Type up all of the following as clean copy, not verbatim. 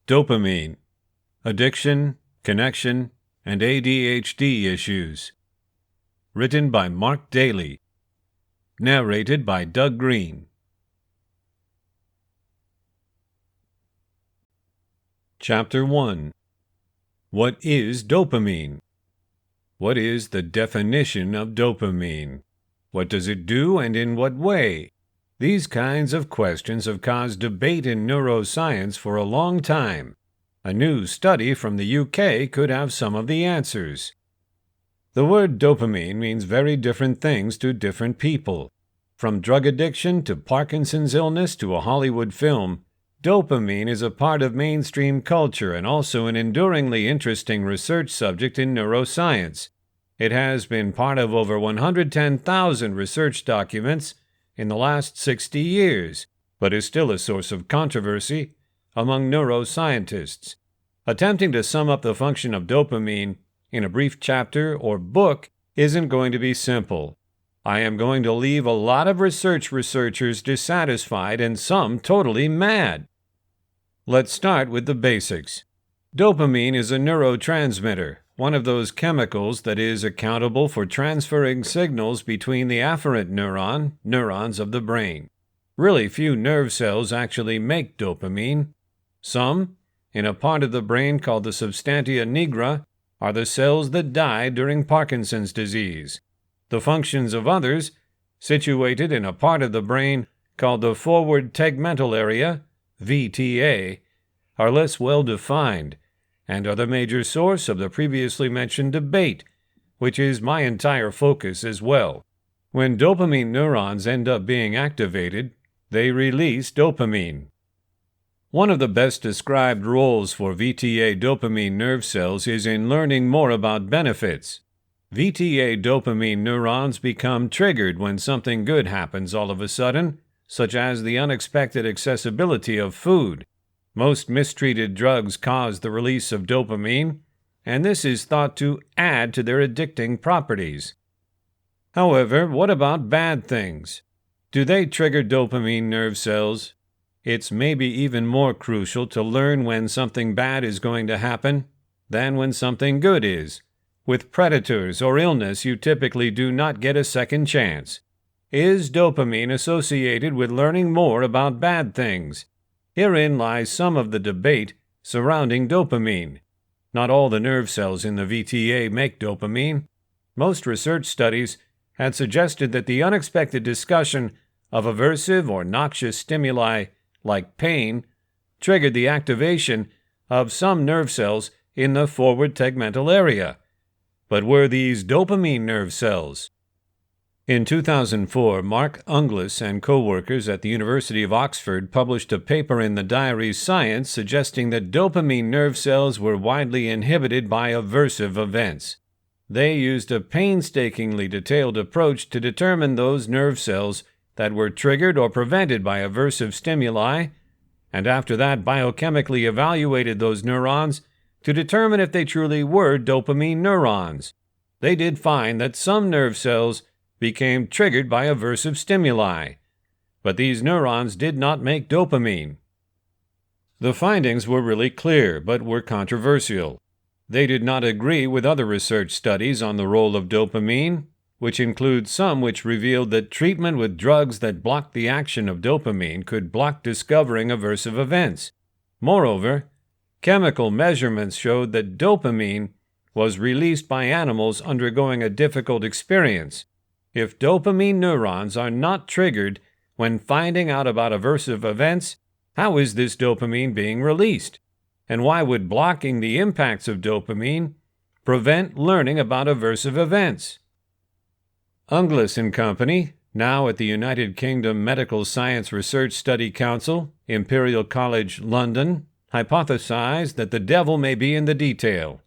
Dopamine, Addiction, Connection, and ADHD Issues. Written by Mark Daly. Narrated by Doug Green. Chapter 1. What is dopamine? What is the definition of dopamine? What does it do and in what way? These kinds of questions have caused debate in neuroscience for a long time. A new study from the UK could have some of the answers. The word dopamine means very different things to different people. From drug addiction to Parkinson's illness to a Hollywood film, dopamine is a part of mainstream culture and also an enduringly interesting research subject in neuroscience. It has been part of over 110,000 research documents in the last 60 years, but is still a source of controversy among neuroscientists. Attempting to sum up the function of dopamine in a brief chapter or book isn't going to be simple. I am going to leave a lot of researchers dissatisfied and some totally mad. Let's start with the basics. Dopamine is a neurotransmitter, one of those chemicals that is accountable for transferring signals between the afferent neurons of the brain. Really few nerve cells actually make dopamine. Some, in a part of the brain called the substantia nigra, are the cells that die during Parkinson's disease. The functions of others, situated in a part of the brain called the forward tegmental area, VTA, are less well defined, and are the major source of the previously mentioned debate, which is my entire focus as well. When dopamine neurons end up being activated, they release dopamine. One of the best described roles for VTA dopamine nerve cells is in learning more about benefits. VTA dopamine neurons become triggered when something good happens all of a sudden, such as the unexpected accessibility of food. Most mistreated drugs cause the release of dopamine, and this is thought to add to their addicting properties. However, what about bad things? Do they trigger dopamine nerve cells? It's maybe even more crucial to learn when something bad is going to happen than when something good is. With predators or illness, you typically do not get a second chance. Is dopamine associated with learning more about bad things? Herein lies some of the debate surrounding dopamine. Not all the nerve cells in the VTA make dopamine. Most research studies had suggested that the unexpected discussion of aversive or noxious stimuli like pain triggered the activation of some nerve cells in the forward tegmental area. But were these dopamine nerve cells? In 2004, Mark Unglis and co-workers at the University of Oxford published a paper in the diary Science suggesting that dopamine nerve cells were widely inhibited by aversive events. They used a painstakingly detailed approach to determine those nerve cells that were triggered or prevented by aversive stimuli, and after that biochemically evaluated those neurons to determine if they truly were dopamine neurons. They did find that some nerve cells became triggered by aversive stimuli, but these neurons did not make dopamine. The findings were really clear, but were controversial. They did not agree with other research studies on the role of dopamine, which include some which revealed that treatment with drugs that blocked the action of dopamine could block discovering aversive events. Moreover, chemical measurements showed that dopamine was released by animals undergoing a difficult experience. If dopamine neurons are not triggered when finding out about aversive events, how is this dopamine being released? And why would blocking the impacts of dopamine prevent learning about aversive events? Unglis and Company, now at the United Kingdom Medical Science Research Study Council, Imperial College London, hypothesized that the devil may be in the detail.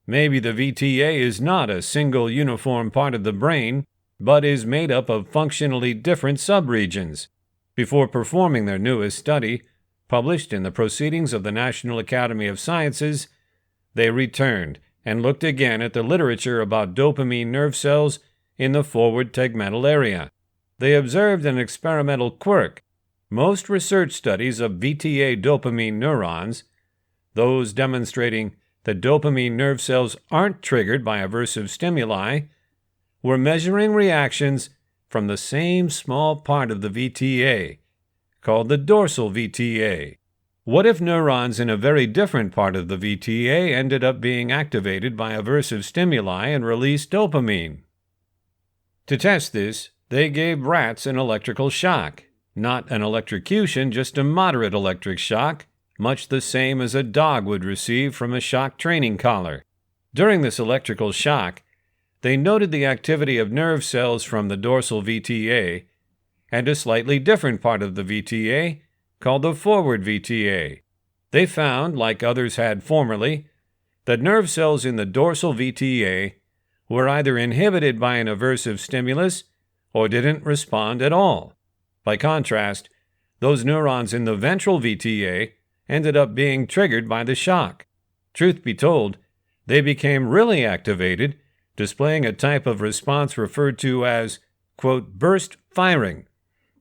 Maybe the VTA is not a single uniform part of the brain, but is made up of functionally different subregions. Before performing their newest study, published in the Proceedings of the National Academy of Sciences, they returned and looked again at the literature about dopamine nerve cells in the forward tegmental area. They observed an experimental quirk. Most research studies of VTA dopamine neurons, those demonstrating that dopamine nerve cells aren't triggered by aversive stimuli, were measuring reactions from the same small part of the VTA, called the dorsal VTA. What if neurons in a very different part of the VTA ended up being activated by aversive stimuli and released dopamine? To test this, they gave rats an electrical shock. Not an electrocution, just a moderate electric shock, much the same as a dog would receive from a shock training collar. During this electrical shock, they noted the activity of nerve cells from the dorsal VTA and a slightly different part of the VTA called the forward VTA. They found, like others had formerly, that nerve cells in the dorsal VTA were either inhibited by an aversive stimulus or didn't respond at all. By contrast, those neurons in the ventral VTA ended up being triggered by the shock. Truth be told, they became really activated, displaying a type of response referred to as, quote, burst firing,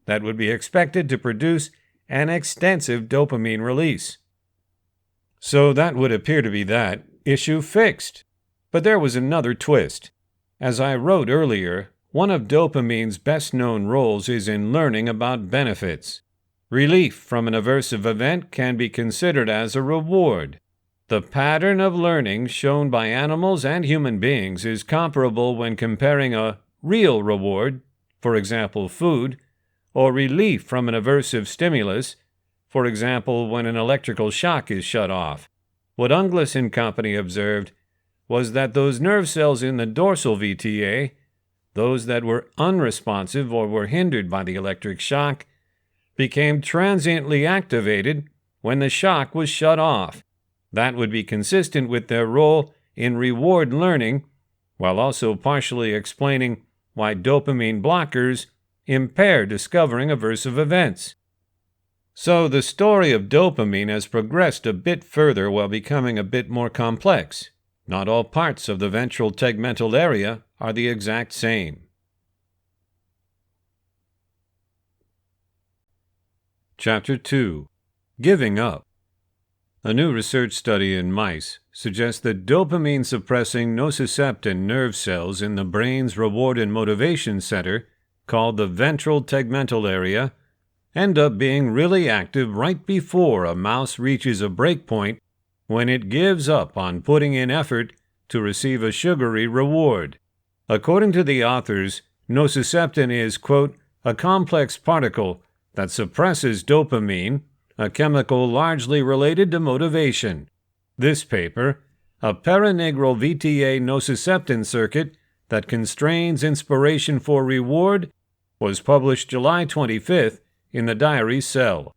that would be expected to produce an extensive dopamine release. So that would appear to be that issue fixed. But there was another twist. As I wrote earlier, one of dopamine's best-known roles is in learning about benefits. Relief from an aversive event can be considered as a reward. The pattern of learning shown by animals and human beings is comparable when comparing a real reward, for example food, or relief from an aversive stimulus, for example when an electrical shock is shut off. What Unglis and company observed was that those nerve cells in the dorsal VTA, those that were unresponsive or were hindered by the electric shock, became transiently activated when the shock was shut off. That would be consistent with their role in reward learning, while also partially explaining why dopamine blockers impair discovering aversive events. So the story of dopamine has progressed a bit further while becoming a bit more complex. Not all parts of the ventral tegmental area are the exact same. Chapter 2. Giving Up. A new research study in mice suggests that dopamine-suppressing nociceptin nerve cells in the brain's reward and motivation center, called the ventral tegmental area, end up being really active right before a mouse reaches a breakpoint when it gives up on putting in effort to receive a sugary reward. According to the authors, nociceptin is, quote, a complex particle that suppresses dopamine, a chemical largely related to motivation. This paper, a paranegral VTA nociceptin circuit that constrains inspiration for reward, was published July 25th in the diary Cell.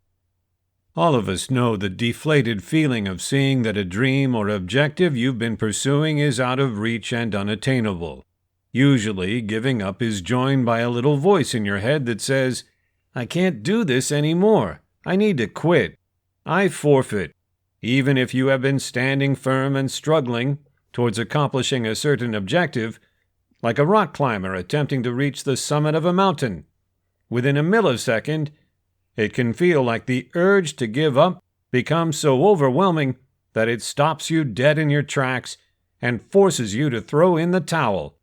All of us know the deflated feeling of seeing that a dream or objective you've been pursuing is out of reach and unattainable. Usually, giving up is joined by a little voice in your head that says, I can't do this anymore. I need to quit. I forfeit. Even if you have been standing firm and struggling towards accomplishing a certain objective, like a rock climber attempting to reach the summit of a mountain, within a millisecond, it can feel like the urge to give up becomes so overwhelming that it stops you dead in your tracks and forces you to throw in the towel.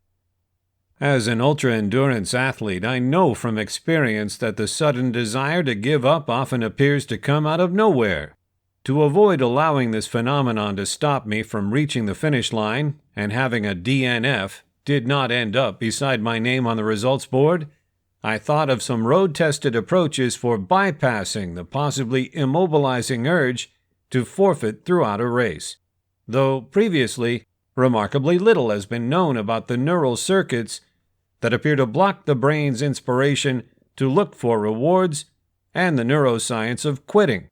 As an ultra-endurance athlete, I know from experience that the sudden desire to give up often appears to come out of nowhere. To avoid allowing this phenomenon to stop me from reaching the finish line and having a DNF did not end up beside my name on the results board, I thought of some road-tested approaches for bypassing the possibly immobilizing urge to forfeit throughout a race. Though previously, remarkably little has been known about the neural circuits that appear to block the brain's inspiration to look for rewards and the neuroscience of quitting.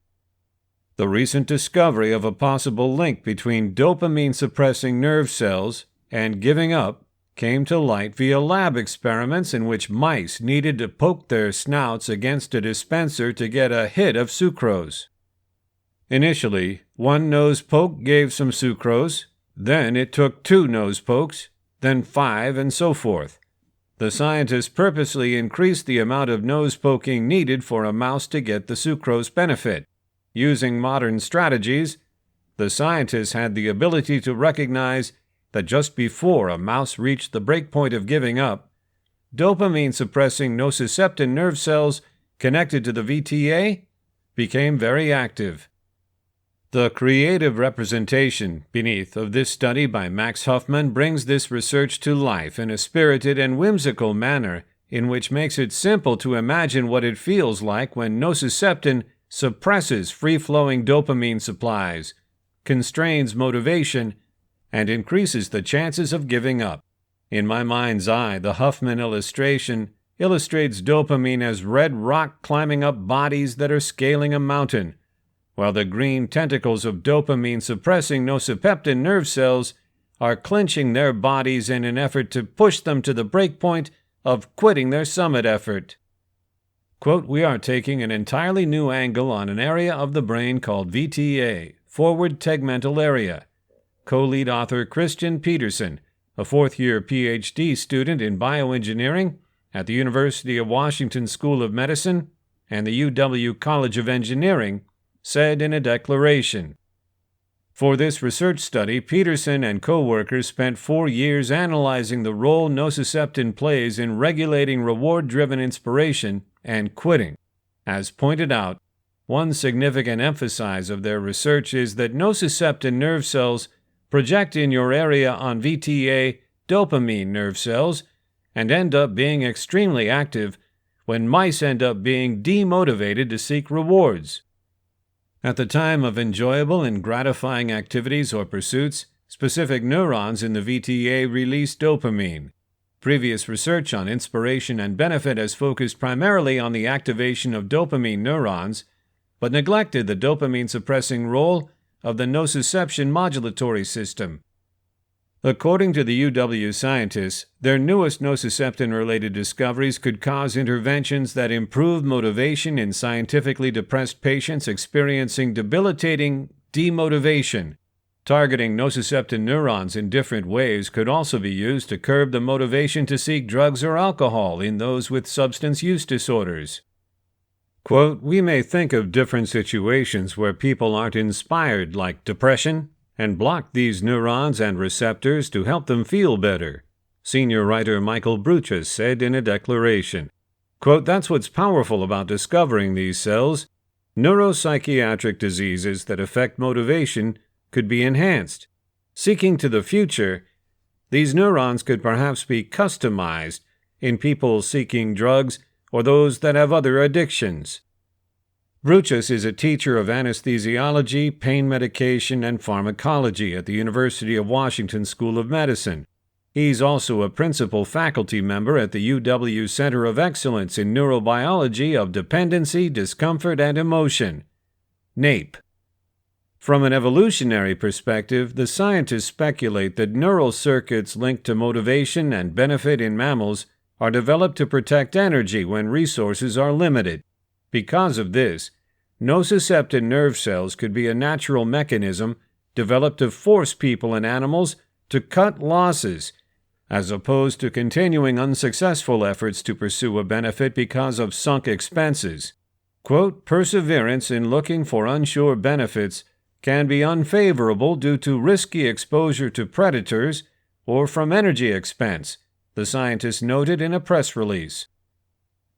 The recent discovery of a possible link between dopamine-suppressing nerve cells and giving up came to light via lab experiments in which mice needed to poke their snouts against a dispenser to get a hit of sucrose. Initially, one nose poke gave some sucrose, then it took 2 nose pokes, then 5, and so forth. The scientists purposely increased the amount of nose poking needed for a mouse to get the sucrose benefit. Using modern strategies, The scientists had the ability to recognize that just before a mouse reached the breakpoint of giving up, dopamine-suppressing nociceptin nerve cells connected to the VTA became very active. The creative representation beneath of this study by Max Huffman brings this research to life in a spirited and whimsical manner in which makes it simple to imagine what it feels like when nociceptin suppresses free-flowing dopamine supplies, constrains motivation, and increases the chances of giving up. In my mind's eye, the Huffman illustration illustrates dopamine as red rock climbing up bodies that are scaling a mountain, while the green tentacles of dopamine-suppressing nociceptin nerve cells are clinching their bodies in an effort to push them to the breakpoint of quitting their summit effort. Quote, "We are taking an entirely new angle on an area of the brain called VTA, forward tegmental area." Co-lead author Christian Peterson, a fourth-year PhD student in bioengineering at the University of Washington School of Medicine and the UW College of Engineering, said in a declaration. For this research study, Peterson and co-workers spent 4 years analyzing the role nociceptin plays in regulating reward-driven inspiration and quitting. As pointed out, one significant emphasis of their research is that nociceptin nerve cells project in your area on VTA dopamine nerve cells and end up being extremely active when mice end up being demotivated to seek rewards. At the time of enjoyable and gratifying activities or pursuits, specific neurons in the VTA release dopamine. Previous research on inspiration and benefit has focused primarily on the activation of dopamine neurons, but neglected the dopamine-suppressing role of the nociception modulatory system. According to the UW scientists, their newest nociceptin-related discoveries could cause interventions that improve motivation in scientifically depressed patients experiencing debilitating demotivation. Targeting nociceptin neurons in different ways could also be used to curb the motivation to seek drugs or alcohol in those with substance use disorders. Quote, "We may think of different situations where people aren't inspired, like depression, and block these neurons and receptors to help them feel better," senior writer Michael Bruchas said in a declaration. Quote, "That's what's powerful about discovering these cells. Neuropsychiatric diseases that affect motivation could be enhanced. Seeking to the future, these neurons could perhaps be customized in people seeking drugs or those that have other addictions." Bruchas is a teacher of anesthesiology, pain medication, and pharmacology at the University of Washington School of Medicine. He's also a principal faculty member at the UW Center of Excellence in Neurobiology of Dependency, Discomfort, and Emotion, NAEP. From an evolutionary perspective, the scientists speculate that neural circuits linked to motivation and benefit in mammals are developed to protect energy when resources are limited. Because of this, nociceptin nerve cells could be a natural mechanism developed to force people and animals to cut losses, as opposed to continuing unsuccessful efforts to pursue a benefit because of sunk expenses. Quote, "Perseverance in looking for unsure benefits can be unfavorable due to risky exposure to predators or from energy expense," the scientists noted in a press release.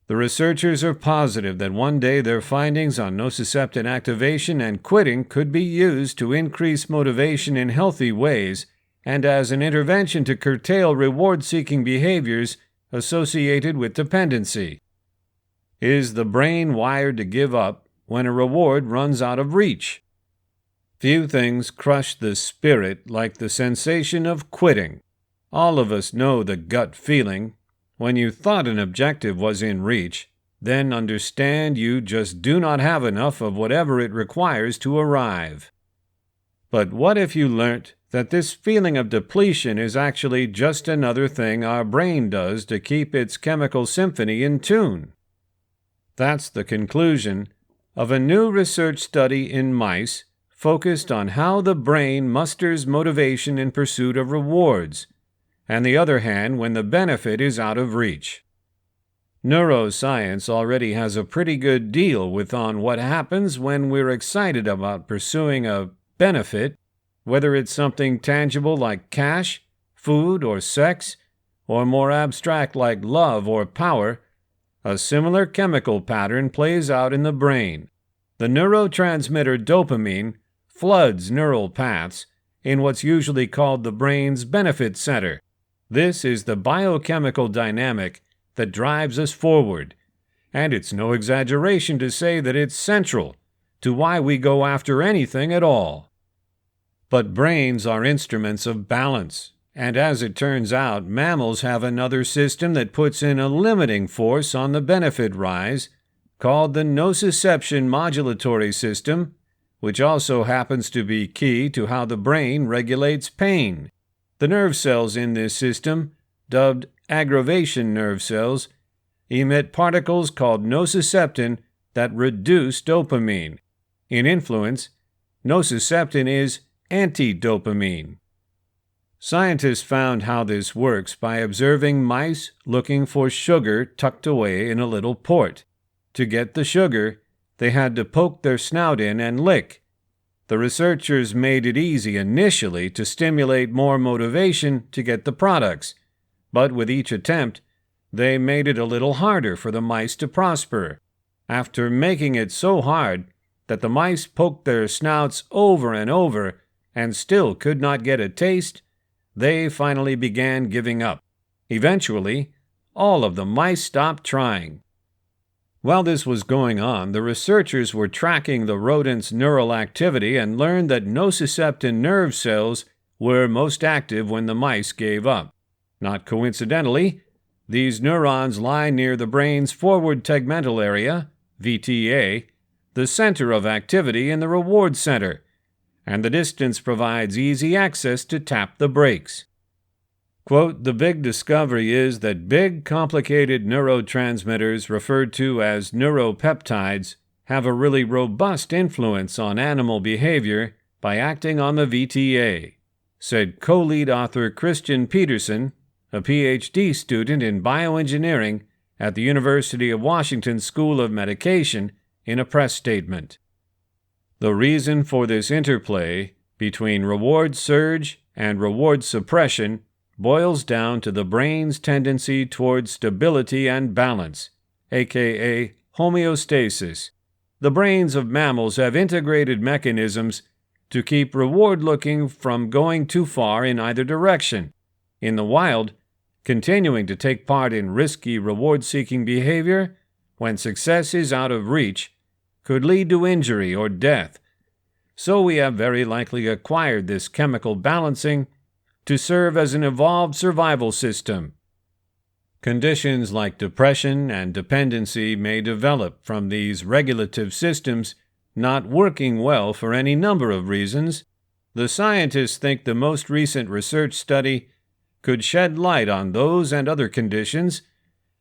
The researchers are positive that one day their findings on nociceptin activation and quitting could be used to increase motivation in healthy ways and as an intervention to curtail reward-seeking behaviors associated with dependency. Is the brain wired to give up when a reward runs out of reach? Few things crush the spirit like the sensation of quitting. All of us know the gut feeling. When you thought an objective was in reach, then understand you just do not have enough of whatever it requires to arrive. But what if you learnt that this feeling of depletion is actually just another thing our brain does to keep its chemical symphony in tune? That's the conclusion of a new research study in mice focused on how the brain musters motivation in pursuit of rewards, and the other hand when the benefit is out of reach. Neuroscience already has a pretty good deal with on what happens when we're excited about pursuing a benefit, whether it's something tangible like cash, food, or sex, or more abstract like love or power, a similar chemical pattern plays out in the brain. The neurotransmitter dopamine floods neural paths in what's usually called the brain's benefit center. This is the biochemical dynamic that drives us forward, and it's no exaggeration to say that it's central to why we go after anything at all. But brains are instruments of balance, and as it turns out, mammals have another system that puts in a limiting force on the benefit rise, called the nociception modulatory system, which also happens to be key to how the brain regulates pain. The nerve cells in this system, dubbed aggravation nerve cells, emit particles called nociceptin that reduce dopamine. In influence, nociceptin is anti-dopamine. Scientists found how this works by observing mice looking for sugar tucked away in a little port. To get the sugar, they had to poke their snout in and lick. The researchers made it easy initially to stimulate more motivation to get the products, but with each attempt, they made it a little harder for the mice to prosper. After making it so hard that the mice poked their snouts over and over and still could not get a taste, they finally began giving up. Eventually, all of the mice stopped trying. While this was going on, the researchers were tracking the rodent's neural activity and learned that nociceptin nerve cells were most active when the mice gave up. Not coincidentally, these neurons lie near the brain's forward tegmental area, VTA, the center of activity in the reward center, and the distance provides easy access to tap the brakes. Quote, the big discovery is that big, complicated neurotransmitters referred to as neuropeptides have a really robust influence on animal behavior by acting on the VTA, said co-lead author Christian Peterson, a PhD student in bioengineering at the University of Washington School of Medication, in a press statement. The reason for this interplay between reward surge and reward suppression boils down to the brain's tendency towards stability and balance, aka homeostasis. The brains of mammals have integrated mechanisms to keep reward looking from going too far in either direction. In the wild, continuing to take part in risky reward-seeking behavior when success is out of reach could lead to injury or death. So we have very likely acquired this chemical balancing to serve as an evolved survival system. Conditions like depression and dependency may develop from these regulative systems not working well for any number of reasons. The scientists think the most recent research study could shed light on those and other conditions,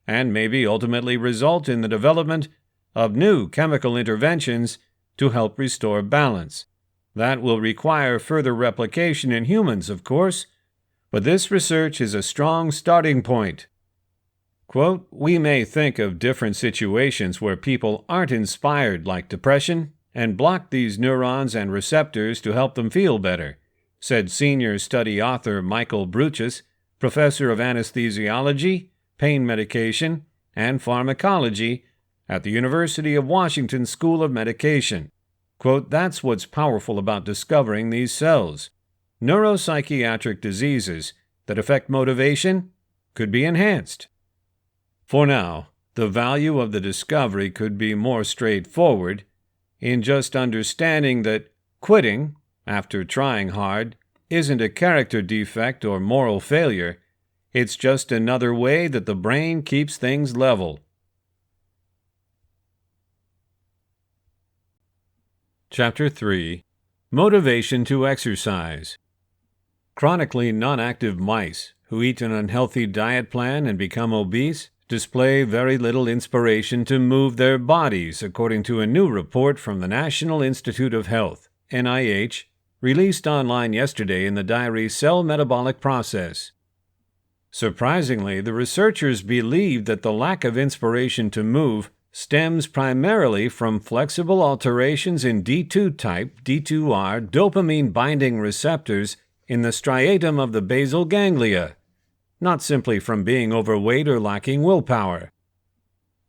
and maybe ultimately result in the development of new chemical interventions to help restore balance. That will require further replication in humans, of course, but this research is a strong starting point. Quote, we may think of different situations where people aren't inspired like depression and block these neurons and receptors to help them feel better, said senior study author Michael Bruchus, professor of anesthesiology, pain medication, and pharmacology at the University of Washington School of Medication. Quote, that's what's powerful about discovering these cells. Neuropsychiatric diseases that affect motivation could be enhanced. For now, the value of the discovery could be more straightforward in just understanding that quitting, after trying hard, isn't a character defect or moral failure. It's just another way that the brain keeps things level. Chapter 3. Motivation to Exercise. Chronically non-active mice who eat an unhealthy diet plan and become obese display very little inspiration to move their bodies, according to a new report from the National Institute of Health, NIH, released online yesterday in the diary Cell Metabolic Process. Surprisingly, the researchers believe that the lack of inspiration to move stems primarily from flexible alterations in D2-type D2R dopamine-binding receptors in the striatum of the basal ganglia, not simply from being overweight or lacking willpower.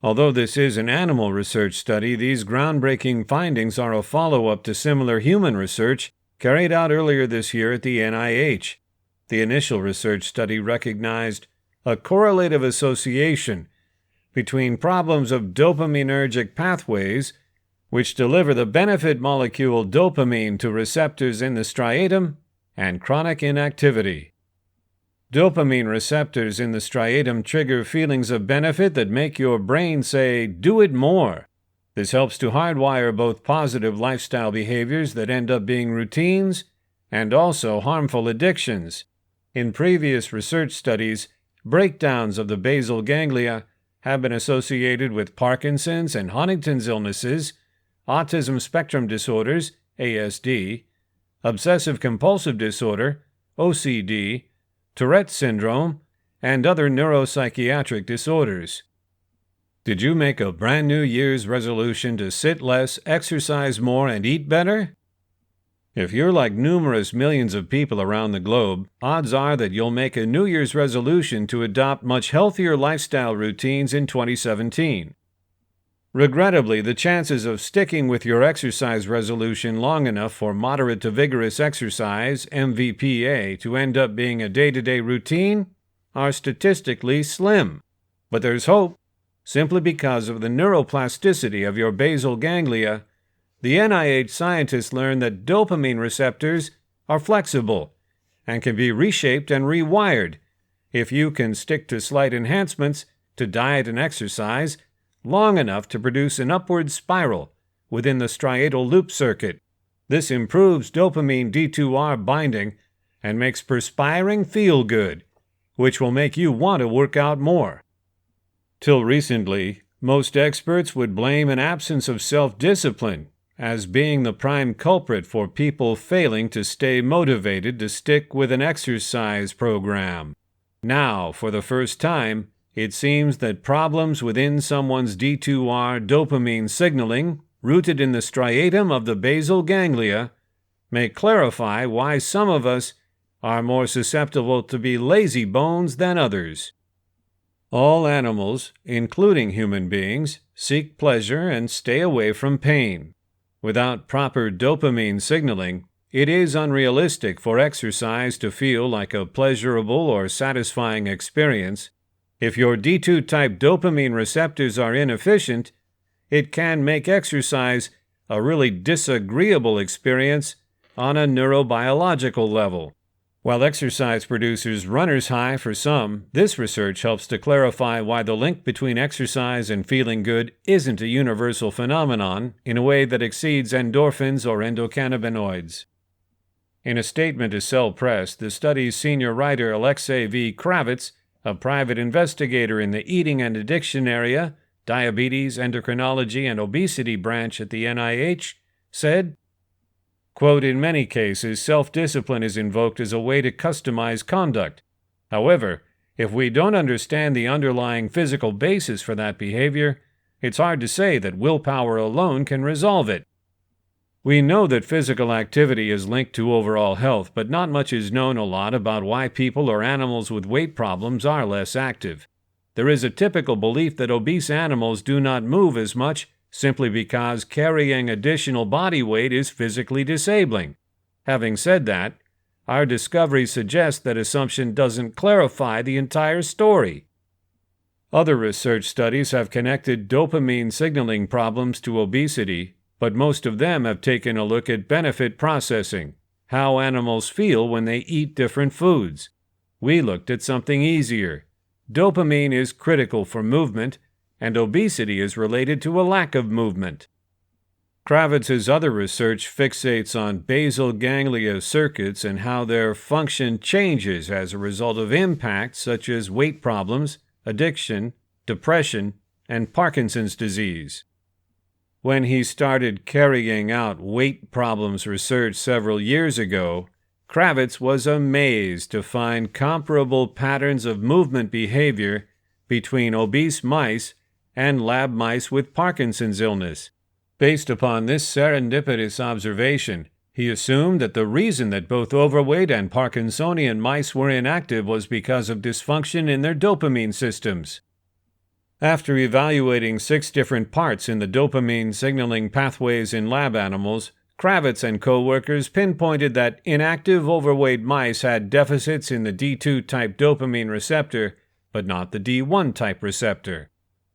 Although this is an animal research study, these groundbreaking findings are a follow-up to similar human research carried out earlier this year at the NIH. The initial research study recognized a correlative association between problems of dopaminergic pathways, which deliver the benefit molecule dopamine to receptors in the striatum, and chronic inactivity. Dopamine receptors in the striatum trigger feelings of benefit that make your brain say, "Do it more." This helps to hardwire both positive lifestyle behaviors that end up being routines and also harmful addictions. In previous research studies, breakdowns of the basal ganglia have been associated with Parkinson's and Huntington's illnesses, autism spectrum disorders, ASD, obsessive-compulsive disorder, OCD, Tourette syndrome, and other neuropsychiatric disorders. Did you make a brand new Year's resolution to sit less, exercise more, and eat better? If you're like numerous millions of people around the globe, odds are that you'll make a New Year's resolution to adopt much healthier lifestyle routines in 2017. Regrettably, the chances of sticking with your exercise resolution long enough for moderate to vigorous exercise, MVPA, to end up being a day-to-day routine are statistically slim. But there's hope. Simply because of the neuroplasticity of your basal ganglia, the NIH scientists learned that dopamine receptors are flexible and can be reshaped and rewired if you can stick to slight enhancements to diet and exercise long enough to produce an upward spiral within the striatal loop circuit. This improves dopamine D2R binding and makes perspiring feel good, which will make you want to work out more. Till recently, most experts would blame an absence of self-discipline as being the prime culprit for people failing to stay motivated to stick with an exercise program. Now, for the first time, it seems that problems within someone's D2R dopamine signaling, rooted in the striatum of the basal ganglia, may clarify why some of us are more susceptible to be lazy bones than others. All animals, including human beings, seek pleasure and stay away from pain. Without proper dopamine signaling, it is unrealistic for exercise to feel like a pleasurable or satisfying experience. If your D2-type dopamine receptors are inefficient, it can make exercise a really disagreeable experience on a neurobiological level. While exercise produces runner's high for some, this research helps to clarify why the link between exercise and feeling good isn't a universal phenomenon in a way that exceeds endorphins or endocannabinoids. In a statement to Cell Press, the study's senior writer Alexei V. Kravitz, a private investigator in the eating and addiction area, diabetes, endocrinology, and obesity branch at the NIH, said, quote, "In many cases, self-discipline is invoked as a way to customize conduct. However, if we don't understand the underlying physical basis for that behavior, it's hard to say that willpower alone can resolve it. We know that physical activity is linked to overall health, but not much is known a lot about why people or animals with weight problems are less active. There is a typical belief that obese animals do not move as much simply because carrying additional body weight is physically disabling. Having said that, our discovery suggests that assumption doesn't clarify the entire story. Other research studies have connected dopamine signaling problems to obesity, but most of them have taken a look at benefit processing, how animals feel when they eat different foods. We looked at something easier. Dopamine is critical for movement, and obesity is related to a lack of movement. Kravitz's other research fixates on basal ganglia circuits and how their function changes as a result of impacts such as weight problems, addiction, depression, and Parkinson's disease. When he started carrying out weight problems research several years ago, Kravitz was amazed to find comparable patterns of movement behavior between obese mice and lab mice with Parkinson's illness. Based upon this serendipitous observation, he assumed that the reason that both overweight and Parkinsonian mice were inactive was because of dysfunction in their dopamine systems. After evaluating 6 different parts in the dopamine signaling pathways in lab animals, Kravitz and co-workers pinpointed that inactive overweight mice had deficits in the D2-type dopamine receptor, but not the D1-type receptor.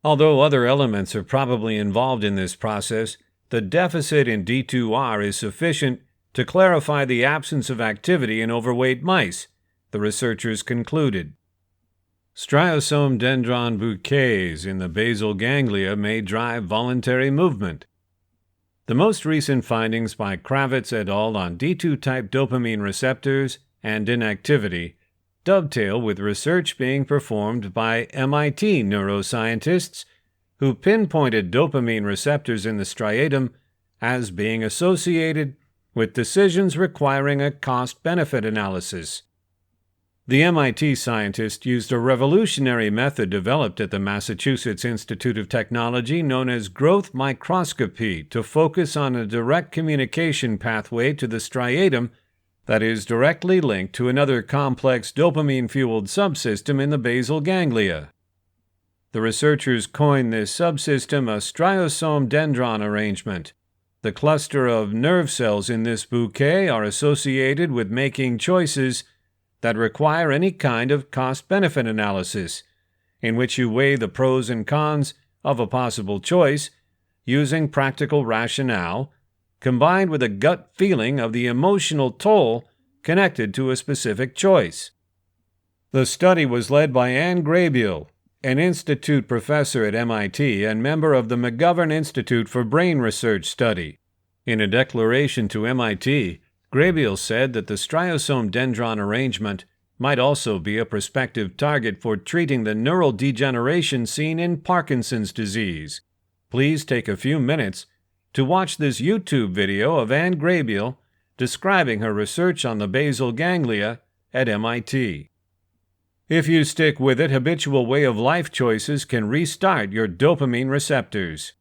Although other elements are probably involved in this process, the deficit in D2R is sufficient to clarify the absence of activity in overweight mice, the researchers concluded. Striosome dendron bouquets in the basal ganglia may drive voluntary movement. The most recent findings by Kravitz et al. On D2-type dopamine receptors and inactivity dovetail with research being performed by MIT neuroscientists who pinpointed dopamine receptors in the striatum as being associated with decisions requiring a cost-benefit analysis. The MIT scientist used a revolutionary method developed at the Massachusetts Institute of Technology known as growth microscopy to focus on a direct communication pathway to the striatum that is directly linked to another complex dopamine-fueled subsystem in the basal ganglia. The researchers coined this subsystem a striosome dendron arrangement. The cluster of nerve cells in this bouquet are associated with making choices that require any kind of cost-benefit analysis, in which you weigh the pros and cons of a possible choice using practical rationale, combined with a gut feeling of the emotional toll connected to a specific choice. The study was led by Anne Graybiel, an institute professor at MIT and member of the McGovern Institute for Brain Research Study. In a declaration to MIT, Graybiel said that the striosome dendron arrangement might also be a prospective target for treating the neural degeneration seen in Parkinson's disease. Please take a few minutes to watch this YouTube video of Anne Graybiel describing her research on the basal ganglia at MIT. If you stick with it, habitual way of life choices can restart your dopamine receptors.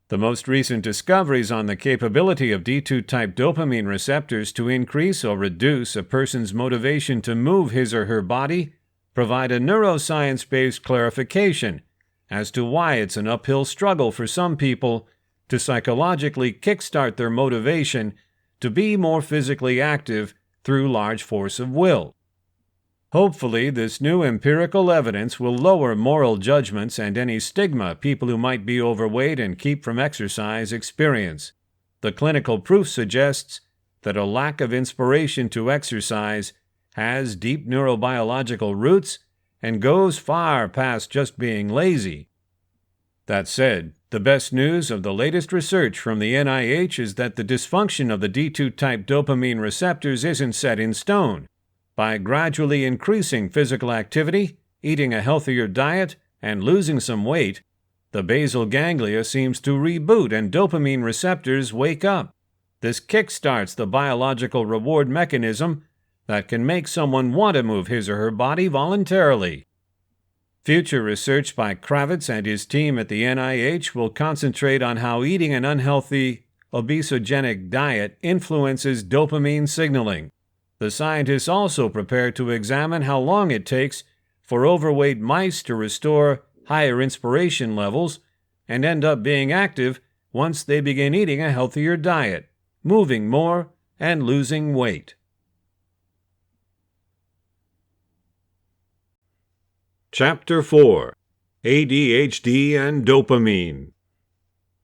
The most recent discoveries on the capability of D2-type dopamine receptors to increase or reduce a person's motivation to move his or her body provide a neuroscience-based clarification as to why it's an uphill struggle for some people to psychologically kickstart their motivation to be more physically active through large force of will. Hopefully, this new empirical evidence will lower moral judgments and any stigma people who might be overweight and keep from exercise experience. The clinical proof suggests that a lack of inspiration to exercise has deep neurobiological roots and goes far past just being lazy. That said, the best news of the latest research from the NIH is that the dysfunction of the D2-type dopamine receptors isn't set in stone. By gradually increasing physical activity, eating a healthier diet, and losing some weight, the basal ganglia seems to reboot and dopamine receptors wake up. This kickstarts the biological reward mechanism that can make someone want to move his or her body voluntarily. Future research by Kravitz and his team at the NIH will concentrate on how eating an unhealthy, obesogenic diet influences dopamine signaling. The scientists also prepare to examine how long it takes for overweight mice to restore higher inspiration levels and end up being active once they begin eating a healthier diet, moving more, and losing weight. Chapter 4: ADHD and Dopamine.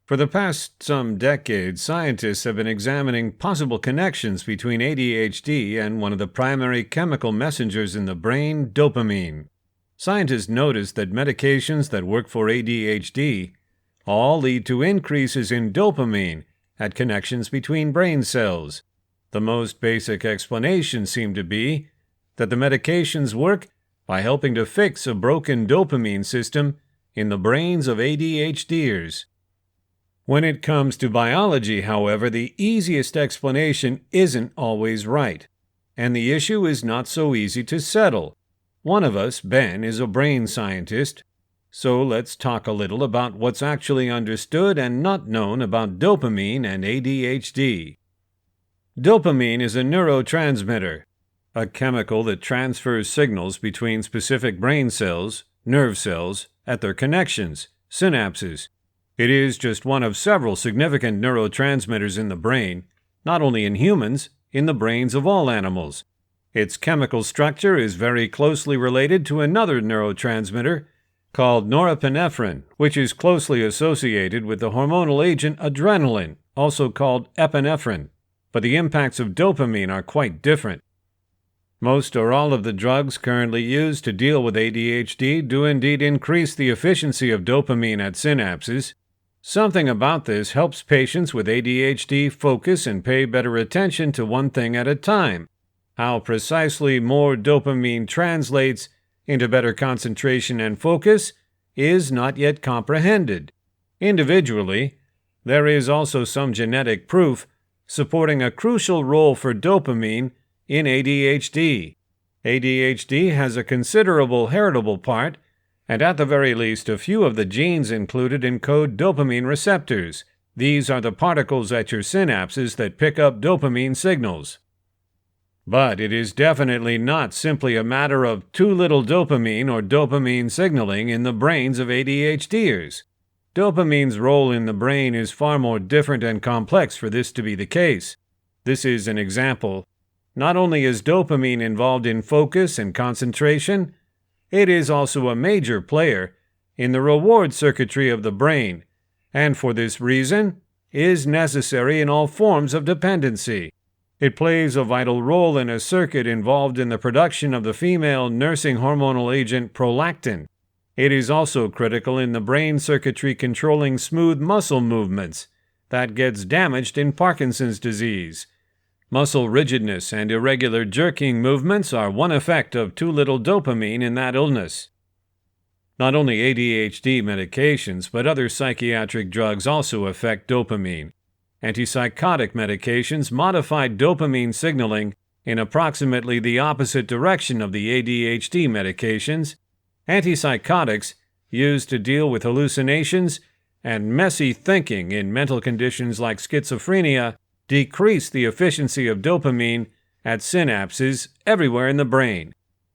For the past some decades, scientists have been examining possible connections between ADHD and one of the primary chemical messengers in the brain, dopamine. Scientists noticed that medications that work for ADHD all lead to increases in dopamine at connections between brain cells. The most basic explanation seemed to be that the medications work by helping to fix a broken dopamine system in the brains of ADHDers. When it comes to biology, however, the easiest explanation isn't always right, and the issue is not so easy to settle. One of us, Ben, is a brain scientist, So let's talk a little about what's actually understood and not known about dopamine and ADHD. Dopamine is a neurotransmitter, a chemical that transfers signals between specific brain cells, nerve cells, at their connections, synapses. It is just one of several significant neurotransmitters in the brain, not only in humans, in the brains of all animals. Its chemical structure is very closely related to another neurotransmitter called norepinephrine, which is closely associated with the hormonal agent adrenaline, also called epinephrine. But the impacts of dopamine are quite different. Most or all of the drugs currently used to deal with ADHD do indeed increase the efficiency of dopamine at synapses. Something about this helps patients with ADHD focus and pay better attention to one thing at a time. How precisely more dopamine translates into better concentration and focus is not yet comprehended. Individually, there is also some genetic proof supporting a crucial role for dopamine in ADHD. ADHD has a considerable heritable part, and at the very least a few of the genes included encode dopamine receptors. These are the particles at your synapses that pick up dopamine signals. But it is definitely not simply a matter of too little dopamine or dopamine signaling in the brains of ADHDers. Dopamine's role in the brain is far more different and complex for this to be the case. This is an example. Not only is dopamine involved in focus and concentration, it is also a major player in the reward circuitry of the brain, and for this reason is necessary in all forms of dependency. It plays a vital role in a circuit involved in the production of the female nursing hormonal agent prolactin. It is also critical in the brain circuitry controlling smooth muscle movements that gets damaged in Parkinson's disease. Muscle rigidness and irregular jerking movements are one effect of too little dopamine in that illness. Not only ADHD medications, but other psychiatric drugs also affect dopamine. Antipsychotic medications modify dopamine signaling in approximately the opposite direction of the ADHD medications. Antipsychotics, used to deal with hallucinations and messy thinking in mental conditions like schizophrenia, decrease the efficiency of dopamine at synapses everywhere in the brain.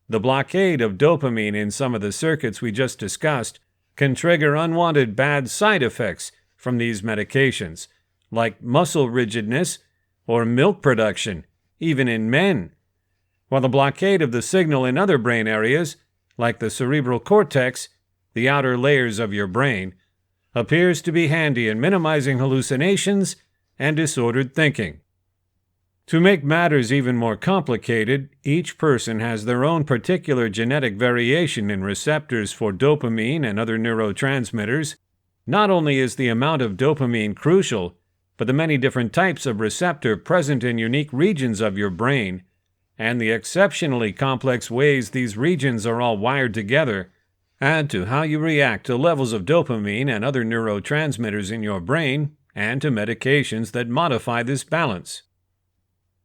The blockade of dopamine in some of the circuits we just discussed can trigger unwanted bad side effects from these medications, like muscle rigidness or milk production, even in men. While the blockade of the signal in other brain areas, like the cerebral cortex, the outer layers of your brain, appears to be handy in minimizing hallucinations and disordered thinking. To make matters even more complicated, each person has their own particular genetic variation in receptors for dopamine and other neurotransmitters. Not only is the amount of dopamine crucial, but the many different types of receptor present in unique regions of your brain, and the exceptionally complex ways these regions are all wired together, add to how you react to levels of dopamine and other neurotransmitters in your brain, and to medications that modify this balance.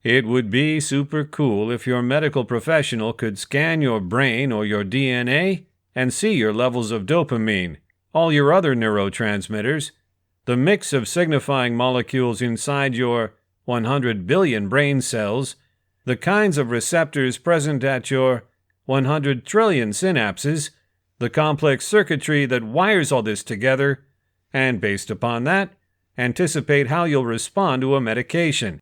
It would be super cool if your medical professional could scan your brain or your DNA and see your levels of dopamine, all your other neurotransmitters, the mix of signifying molecules inside your 100 billion brain cells, the kinds of receptors present at your 100 trillion synapses, the complex circuitry that wires all this together, and based upon that, anticipate how you'll respond to a medication.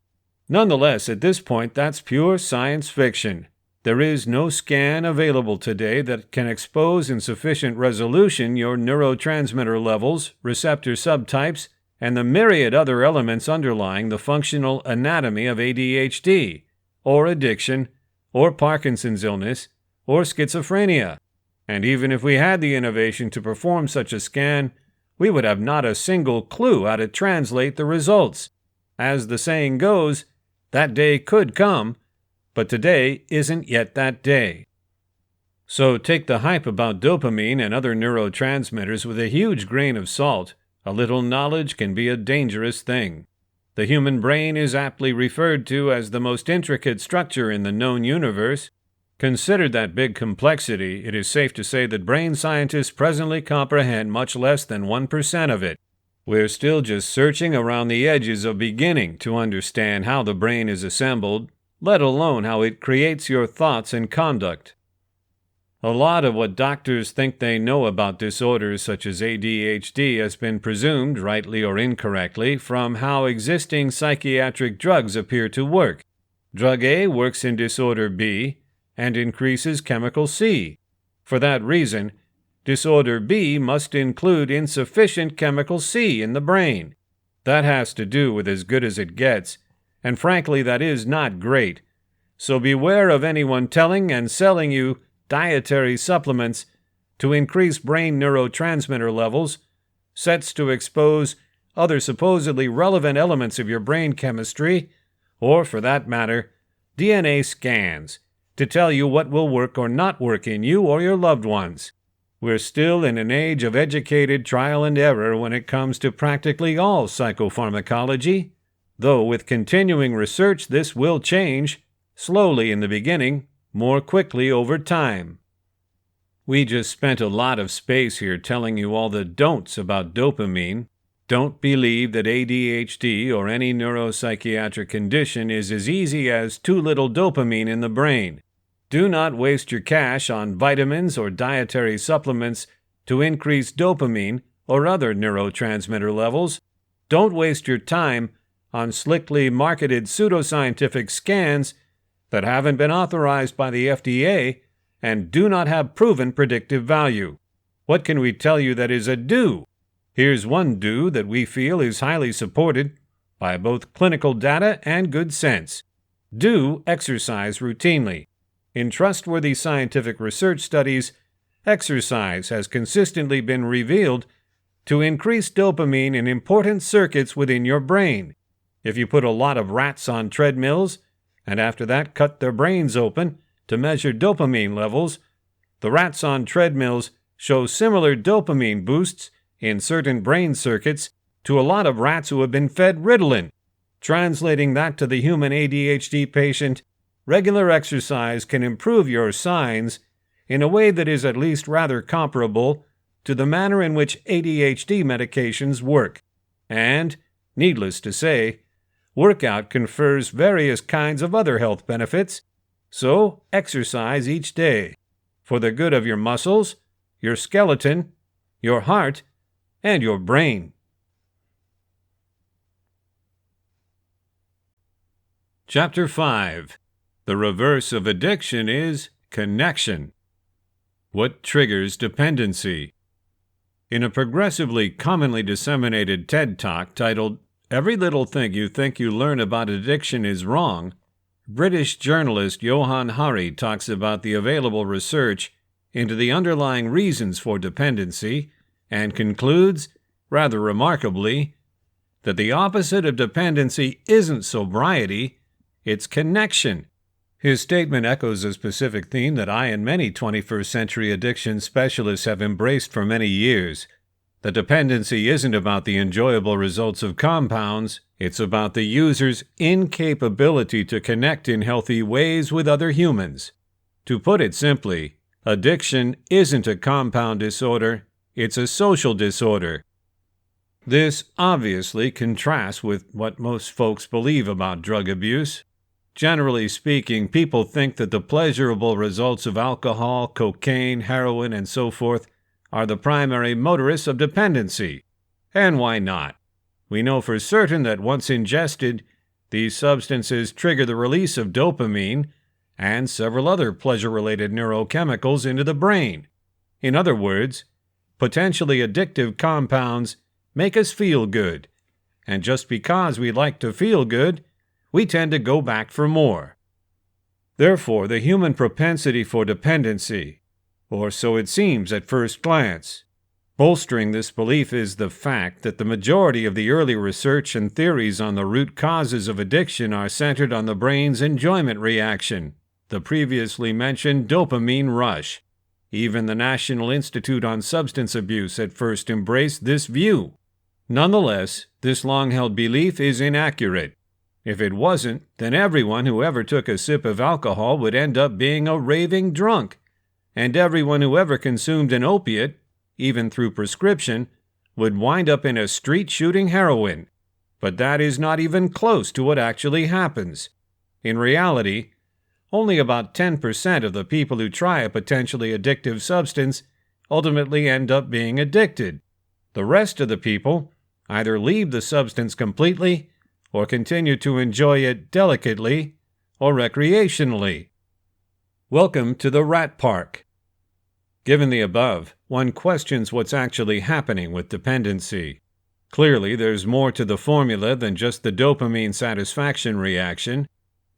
Nonetheless, at this point, that's pure science fiction. There is no scan available today that can expose in sufficient resolution your neurotransmitter levels, receptor subtypes, and the myriad other elements underlying the functional anatomy of ADHD, or addiction, or Parkinson's illness, or schizophrenia. And even if we had the innovation to perform such a scan, we would have not a single clue how to translate the results. As the saying goes, that day could come, but today isn't yet that day. So take the hype about dopamine and other neurotransmitters with a huge grain of salt. A little knowledge can be a dangerous thing. The human brain is aptly referred to as the most intricate structure in the known universe. Considered that big complexity, it is safe to say that brain scientists presently comprehend much less than 1% of it. We're still just searching around the edges of beginning to understand how the brain is assembled, let alone how it creates your thoughts and conduct. A lot of what doctors think they know about disorders such as ADHD has been presumed, rightly or incorrectly, from how existing psychiatric drugs appear to work. Drug A works in disorder B and increases chemical C. For that reason, disorder B must include insufficient chemical C in the brain. That has to do with as good as it gets, and frankly that is not great. So beware of anyone telling and selling you dietary supplements to increase brain neurotransmitter levels, sets to expose other supposedly relevant elements of your brain chemistry, or, for that matter, DNA scans to tell you what will work or not work in you or your loved ones. We're still in an age of educated trial and error when it comes to practically all psychopharmacology, though with continuing research this will change, slowly in the beginning, more quickly over time. We just spent a lot of space here telling you all the don'ts about dopamine. Don't believe that ADHD or any neuropsychiatric condition is as easy as too little dopamine in the brain. Do not waste your cash on vitamins or dietary supplements to increase dopamine or other neurotransmitter levels. Don't waste your time on slickly marketed pseudoscientific scans that haven't been authorized by the FDA and do not have proven predictive value. What can we tell you that is a do? Here's one do that we feel is highly supported by both clinical data and good sense. Do exercise routinely. In trustworthy scientific research studies, exercise has consistently been revealed to increase dopamine in important circuits within your brain. If you put a lot of rats on treadmills, and after that cut their brains open to measure dopamine levels, the rats on treadmills show similar dopamine boosts in certain brain circuits to a lot of rats who have been fed Ritalin. Translating that to the human ADHD patient, regular exercise can improve your signs in a way that is at least rather comparable to the manner in which ADHD medications work. And, needless to say, workout confers various kinds of other health benefits, so exercise each day for the good of your muscles, your skeleton, your heart, and your brain. Chapter 5. The reverse of addiction is connection. What triggers dependency? In a progressively commonly disseminated TED Talk titled "Every Little Thing You Think You Learn About Addiction Is Wrong," British journalist Johann Hari talks about the available research into the underlying reasons for dependency and concludes, rather remarkably, that the opposite of dependency isn't sobriety, it's connection. His statement echoes a specific theme that I and many 21st century addiction specialists have embraced for many years. The dependency isn't about the enjoyable results of compounds, it's about the user's incapability to connect in healthy ways with other humans. To put it simply, addiction isn't a compound disorder, it's a social disorder. This obviously contrasts with what most folks believe about drug abuse. Generally speaking, people think that the pleasurable results of alcohol, cocaine, heroin, and so forth are the primary motorists of dependency. And why not? We know for certain that once ingested, these substances trigger the release of dopamine and several other pleasure-related neurochemicals into the brain. In other words, potentially addictive compounds make us feel good. And just because we like to feel good, we tend to go back for more. Therefore, the human propensity for dependency, or so it seems at first glance. Bolstering this belief is the fact that the majority of the early research and theories on the root causes of addiction are centered on the brain's enjoyment reaction, the previously mentioned dopamine rush. Even the National Institute on Substance Abuse at first embraced this view. Nonetheless, this long-held belief is inaccurate. If it wasn't, then everyone who ever took a sip of alcohol would end up being a raving drunk, and everyone who ever consumed an opiate, even through prescription, would wind up in a street shooting heroin. But that is not even close to what actually happens. In reality, only about 10% of the people who try a potentially addictive substance ultimately end up being addicted. The rest of the people either leave the substance completely or continue to enjoy it delicately or recreationally. Welcome to the rat park. Given the above, one questions what's actually happening with dependency. Clearly, there's more to the formula than just the dopamine satisfaction reaction.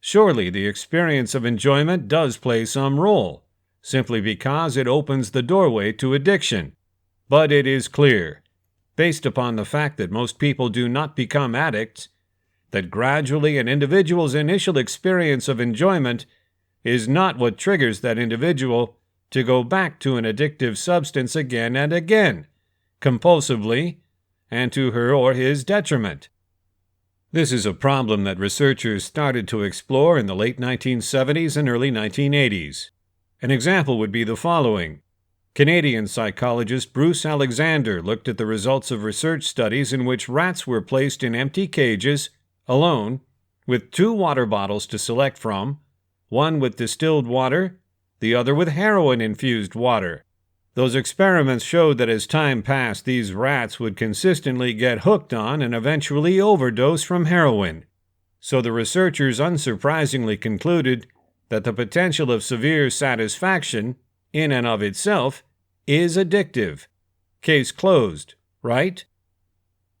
Surely the experience of enjoyment does play some role, simply because it opens the doorway to addiction. But it is clear, based upon the fact that most people do not become addicts, that gradually an individual's initial experience of enjoyment is not what triggers that individual to go back to an addictive substance again and again, compulsively, and to her or his detriment. This is a problem that researchers started to explore in the late 1970s and early 1980s. An example would be the following. Canadian psychologist Bruce Alexander looked at the results of research studies in which rats were placed in empty cages, alone, with 2 water bottles to select from, one with distilled water, the other with heroin-infused water. Those experiments showed that as time passed, these rats would consistently get hooked on and eventually overdose from heroin. So the researchers unsurprisingly concluded that the potential of severe satisfaction, in and of itself, is addictive. Case closed, right?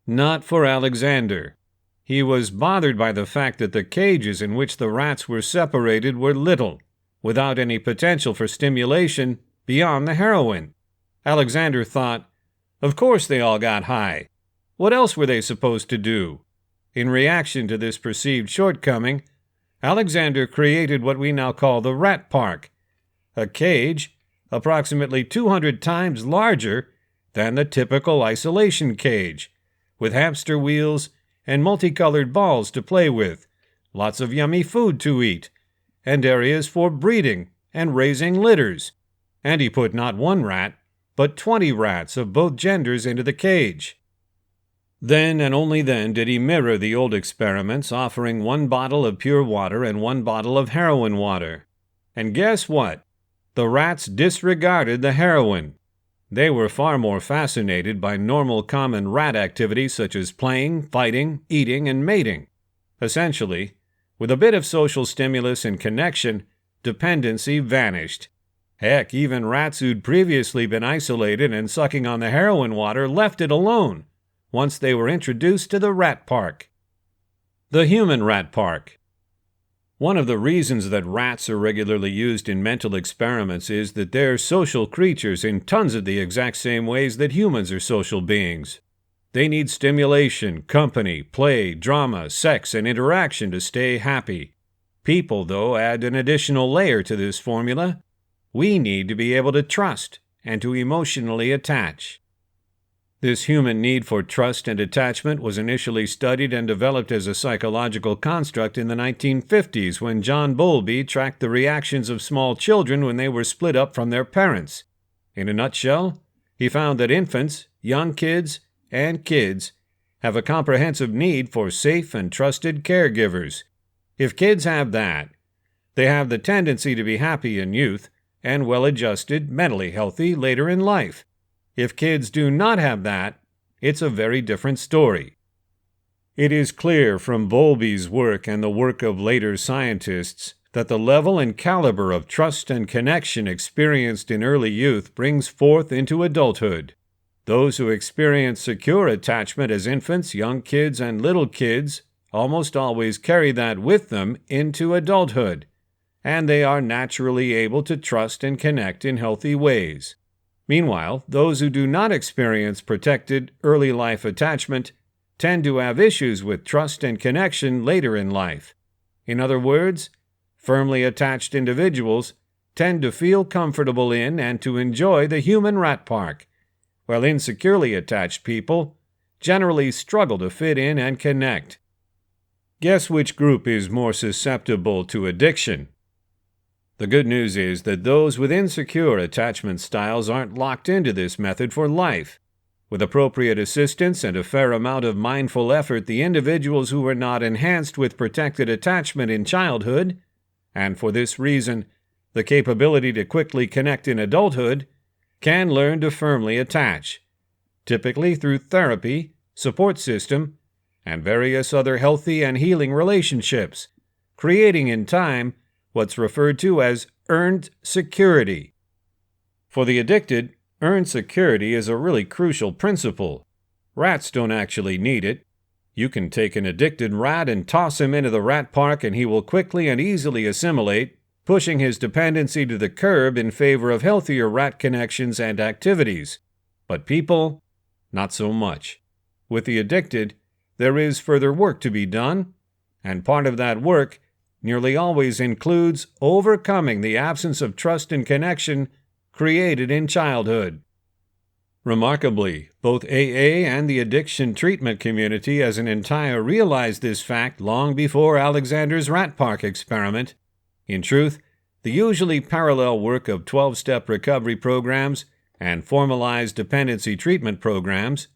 Not for Alexander. He was bothered by the fact that the cages in which the rats were separated were little, without any potential for stimulation beyond the heroin. Alexander thought, of course they all got high. What else were they supposed to do? In reaction to this perceived shortcoming, Alexander created what we now call the rat park, a cage approximately 200 times larger than the typical isolation cage, with hamster wheels and multicolored balls to play with, lots of yummy food to eat, and areas for breeding and raising litters. And he put not 1 rat, but 20 rats of both genders into the cage. Then and only then did he mirror the old experiments, offering 1 bottle of pure water and 1 bottle of heroin water. And guess what? The rats disregarded the heroin. They were far more fascinated by normal common rat activities such as playing, fighting, eating, and mating. Essentially, with a bit of social stimulus and connection, dependency vanished. Heck, even rats who'd previously been isolated and sucking on the heroin water left it alone once they were introduced to the rat park. The human rat park. One of the reasons that rats are regularly used in mental experiments is that they're social creatures in tons of the exact same ways that humans are social beings. They need stimulation, company, play, drama, sex, and interaction to stay happy. People, though, add an additional layer to this formula. We need to be able to trust and to emotionally attach. This human need for trust and attachment was initially studied and developed as a psychological construct in the 1950s when John Bowlby tracked the reactions of small children when they were split up from their parents. In a nutshell, he found that infants, young kids, and kids have a comprehensive need for safe and trusted caregivers. If kids have that, they have the tendency to be happy in youth and well-adjusted, mentally healthy later in life. If kids do not have that, it's a very different story. It is clear from Bowlby's work and the work of later scientists that the level and caliber of trust and connection experienced in early youth brings forth into adulthood. Those who experience secure attachment as infants, young kids, and little kids almost always carry that with them into adulthood, and they are naturally able to trust and connect in healthy ways. Meanwhile, those who do not experience protected early life attachment tend to have issues with trust and connection later in life. In other words, firmly attached individuals tend to feel comfortable in and to enjoy the human rat park, while insecurely attached people generally struggle to fit in and connect. Guess which group is more susceptible to addiction? The good news is that those with insecure attachment styles aren't locked into this method for life. With appropriate assistance and a fair amount of mindful effort, the individuals who were not enhanced with protected attachment in childhood, and for this reason, the capability to quickly connect in adulthood, can learn to firmly attach, typically through therapy, support system, and various other healthy and healing relationships, creating in time what's referred to as earned security. For the addicted, earned security is a really crucial principle. Rats don't actually need it. You can take an addicted rat and toss him into the rat park and he will quickly and easily assimilate, pushing his dependency to the curb in favor of healthier rat connections and activities. But people, not so much. With the addicted, there is further work to be done, and part of that work nearly always includes overcoming the absence of trust and connection created in childhood. Remarkably, both AA and the addiction treatment community as an entire realized this fact long before Alexander's Rat Park experiment. In truth, the usually parallel work of 12-step recovery programs and formalized dependency treatment programs,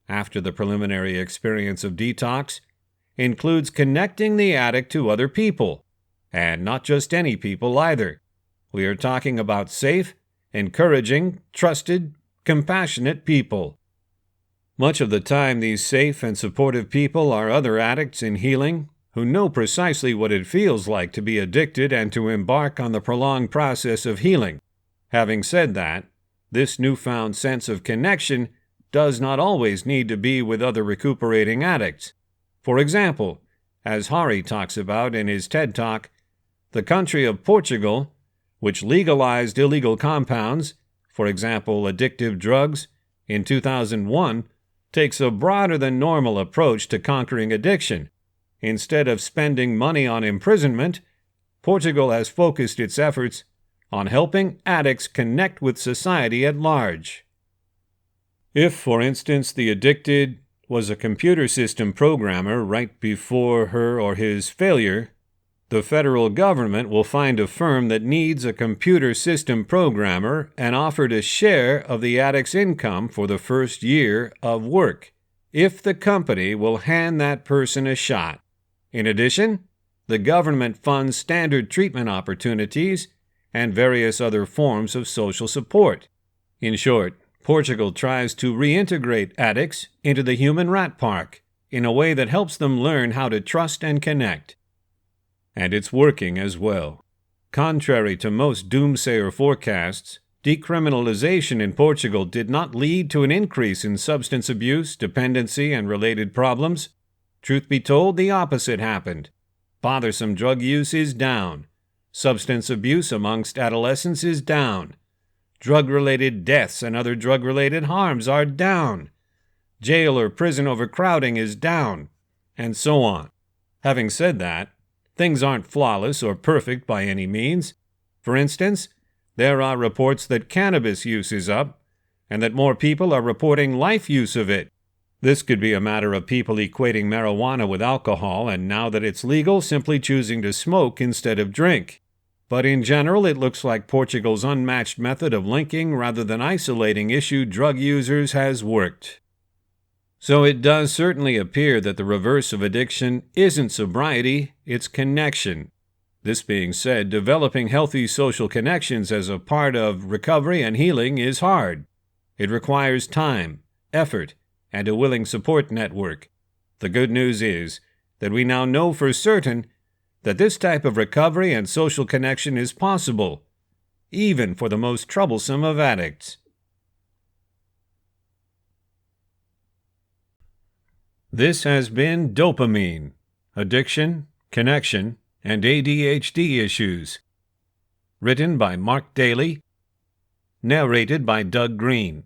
after the preliminary experience of detox, includes connecting the addict to other people, and not just any people either. We are talking about safe, encouraging, trusted, compassionate people. Much of the time, these safe and supportive people are other addicts in healing who know precisely what it feels like to be addicted and to embark on the prolonged process of healing. Having said that, this newfound sense of connection does not always need to be with other recuperating addicts. For example, as Hari talks about in his TED Talk, the country of Portugal, which legalized illegal compounds, for example addictive drugs, in 2001, takes a broader than normal approach to conquering addiction. Instead of spending money on imprisonment, Portugal has focused its efforts on helping addicts connect with society at large. If, for instance, the addicted was a computer system programmer right before her or his failure, the federal government will find a firm that needs a computer system programmer and offer to share of the addict's income for the first year of work, if the company will hand that person a shot. In addition, the government funds standard treatment opportunities and various other forms of social support. In short, Portugal tries to reintegrate addicts into the human rat park in a way that helps them learn how to trust and connect. And it's working as well. Contrary to most doomsayer forecasts, decriminalization in Portugal did not lead to an increase in substance abuse, dependency, and related problems. Truth be told, the opposite happened. Bothersome drug use is down. Substance abuse amongst adolescents is down. Drug-related deaths and other drug-related harms are down. Jail or prison overcrowding is down, and so on. Having said that, things aren't flawless or perfect by any means. For instance, there are reports that cannabis use is up, and that more people are reporting life use of it. This could be a matter of people equating marijuana with alcohol, and now that it's legal, simply choosing to smoke instead of drink. But in general, it looks like Portugal's unmatched method of linking rather than isolating issued drug users has worked. So it does certainly appear that the reverse of addiction isn't sobriety, it's connection. This being said, developing healthy social connections as a part of recovery and healing is hard. It requires time, effort, and a willing support network. The good news is that we now know for certain that this type of recovery and social connection is possible, even for the most troublesome of addicts. This has been Dopamine, Addiction, Connection, and ADHD Issues. Written by Mark Daly. Narrated by Doug Green.